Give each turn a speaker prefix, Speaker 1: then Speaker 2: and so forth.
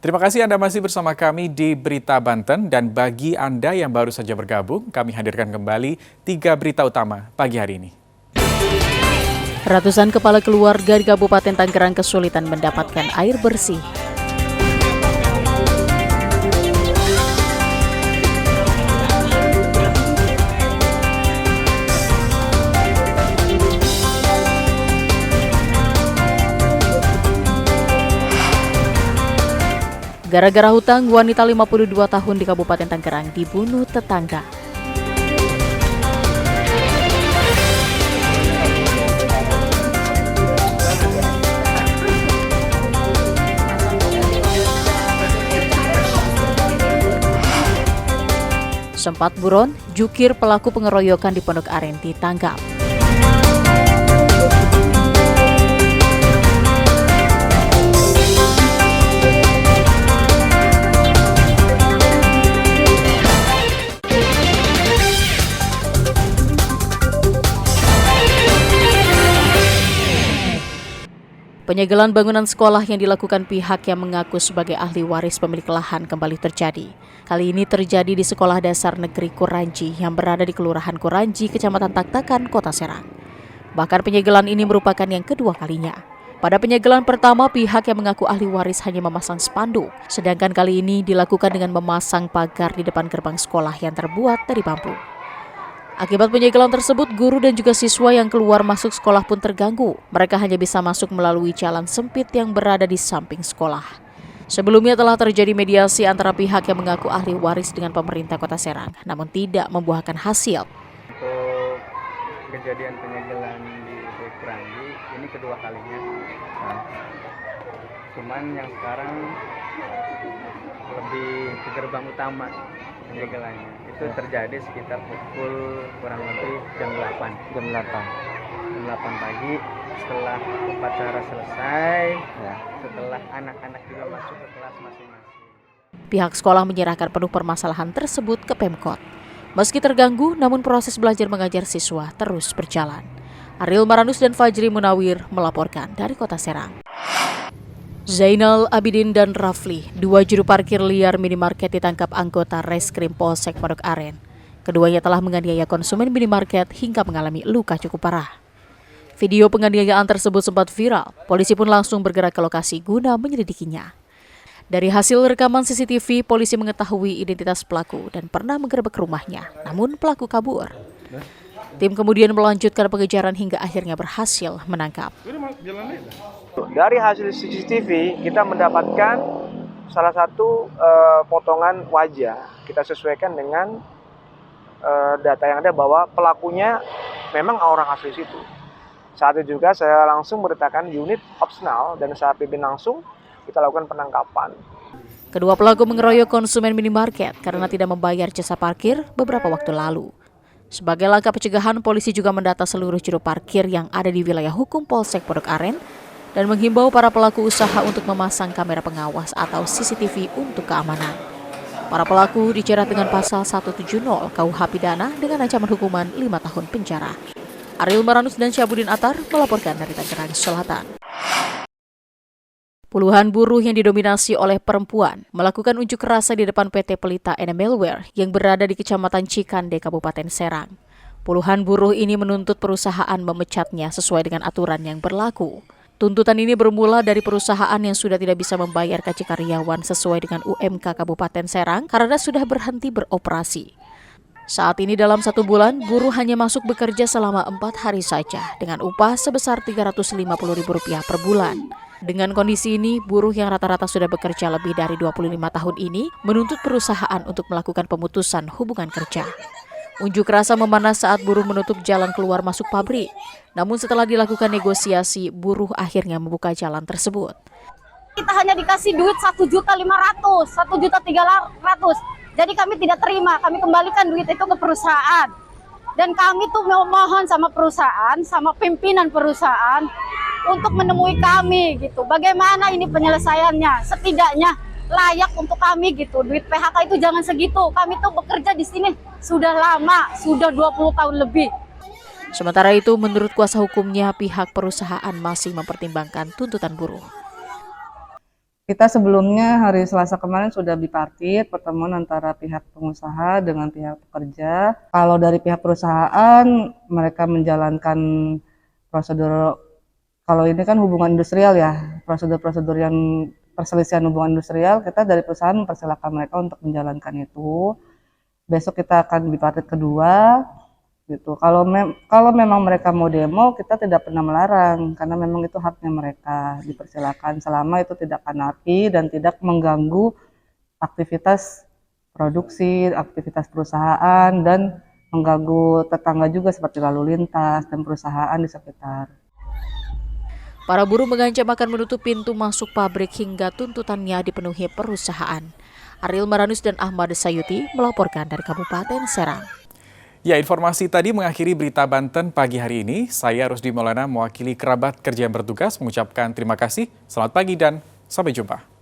Speaker 1: Terima kasih Anda masih bersama kami di Berita Banten, dan bagi Anda yang baru saja bergabung, kami hadirkan kembali 3 berita utama pagi hari ini.
Speaker 2: Ratusan kepala keluarga di Kabupaten Tangerang kesulitan mendapatkan air bersih. Gara-gara hutang, wanita 52 tahun di Kabupaten Tangerang dibunuh tetangga. Sempat buron, jukir pelaku pengeroyokan di Pondok Aren ditangkap. Penyegelan bangunan sekolah yang dilakukan pihak yang mengaku sebagai ahli waris pemilik lahan kembali terjadi. Kali ini terjadi di Sekolah Dasar Negeri Kuranji yang berada di Kelurahan Kuranji, Kecamatan Taktakan, Kota Serang. Bahkan penyegelan ini merupakan yang kedua kalinya. Pada penyegelan pertama, pihak yang mengaku ahli waris hanya memasang spanduk, sedangkan kali ini dilakukan dengan memasang pagar di depan gerbang sekolah yang terbuat dari bambu. Akibat penyegelan tersebut, guru dan juga siswa yang keluar masuk sekolah pun terganggu. Mereka hanya bisa masuk melalui jalan sempit yang berada di samping sekolah. Sebelumnya telah terjadi mediasi antara pihak yang mengaku ahli waris dengan pemerintah Kota Serang, namun tidak membuahkan hasil.
Speaker 3: Untuk kejadian penyegelan di Kuranji, ini kedua kalinya. Cuman yang sekarang lebih ke gerbang utama penyegelannya. Itu terjadi sekitar pukul kurang lebih jam 8 pagi, setelah upacara selesai, setelah anak-anak juga masuk ke kelas masing-masing.
Speaker 2: Pihak sekolah menyerahkan penuh permasalahan tersebut ke Pemkot. Meski terganggu, namun proses belajar mengajar siswa terus berjalan. Ariel Maranus dan Fajri Munawir melaporkan dari Kota Serang. Zainal Abidin dan Rafli, 2 juru parkir liar minimarket, ditangkap anggota Reskrim Polsek Pondok Aren. Keduanya telah menganiaya konsumen minimarket hingga mengalami luka cukup parah. Video penganiayaan tersebut sempat viral. Polisi pun langsung bergerak ke lokasi guna menyelidikinya. Dari hasil rekaman CCTV, polisi mengetahui identitas pelaku dan pernah menggerebek rumahnya, namun pelaku kabur. Tim kemudian melanjutkan pengejaran hingga akhirnya berhasil menangkap.
Speaker 4: Dari hasil CCTV kita mendapatkan salah satu potongan wajah. Kita sesuaikan dengan data yang ada bahwa pelakunya memang orang asli situ. Saat itu juga saya langsung mendatangkan unit opsional dan saat pimpin langsung kita lakukan penangkapan.
Speaker 2: Kedua pelaku mengeroyok konsumen minimarket karena tidak membayar jasa parkir beberapa waktu lalu. Sebagai langkah pencegahan, polisi juga mendata seluruh juru parkir yang ada di wilayah hukum Polsek Pondok Aren dan menghimbau para pelaku usaha untuk memasang kamera pengawas atau CCTV untuk keamanan. Para pelaku dijerat dengan pasal 170 KUH Pidana dengan ancaman hukuman 5 tahun penjara. Ariel Maranus dan Syabudin Atar melaporkan dari Tangerang Selatan. Puluhan buruh yang didominasi oleh perempuan melakukan unjuk rasa di depan PT Pelita Enemelware yang berada di Kecamatan Cikande, Kabupaten Serang. Puluhan buruh ini menuntut perusahaan memecatnya sesuai dengan aturan yang berlaku. Tuntutan ini bermula dari perusahaan yang sudah tidak bisa membayar gaji karyawan sesuai dengan UMK Kabupaten Serang karena sudah berhenti beroperasi. Saat ini dalam 1 bulan, buruh hanya masuk bekerja selama 4 hari saja dengan upah sebesar Rp350.000 per bulan. Dengan kondisi ini, buruh yang rata-rata sudah bekerja lebih dari 25 tahun ini menuntut perusahaan untuk melakukan pemutusan hubungan kerja. Unjuk rasa memanas saat buruh menutup jalan keluar masuk pabrik. Namun setelah dilakukan negosiasi, buruh akhirnya membuka jalan tersebut.
Speaker 5: Kita hanya dikasih duit 1.500.000, 1.300.000. Jadi kami tidak terima, kami kembalikan duit itu ke perusahaan. Dan kami tuh memohon sama perusahaan, sama pimpinan perusahaan untuk menemui kami gitu. Bagaimana ini penyelesaiannya? Setidaknya layak untuk kami gitu. Duit PHK itu jangan segitu. Kami tuh bekerja di sini sudah lama, sudah 20 tahun lebih.
Speaker 2: Sementara itu, menurut kuasa hukumnya, pihak perusahaan masih mempertimbangkan tuntutan buruh.
Speaker 6: Kita sebelumnya hari Selasa kemarin sudah bipartit, pertemuan antara pihak pengusaha dengan pihak pekerja. Kalau dari pihak perusahaan, mereka menjalankan prosedur, kalau ini kan hubungan industrial ya, prosedur-prosedur yang perselisihan hubungan industrial, kita dari perusahaan mempersilahkan mereka untuk menjalankan itu. Besok kita akan bipartit kedua, gitu. Kalau memang mereka mau demo, kita tidak pernah melarang karena memang itu haknya mereka, dipersilakan selama itu tidak anarki dan tidak mengganggu aktivitas produksi, aktivitas perusahaan dan mengganggu tetangga juga seperti lalu lintas dan perusahaan di sekitar.
Speaker 2: Para buruh mengancam akan menutup pintu masuk pabrik hingga tuntutannya dipenuhi perusahaan. Ariel Maranus dan Ahmad Sayuti melaporkan dari Kabupaten Serang.
Speaker 1: Ya, informasi tadi mengakhiri berita Banten pagi hari ini. Saya Rusdi Maulana mewakili kerabat kerja yang bertugas mengucapkan terima kasih, selamat pagi dan sampai jumpa.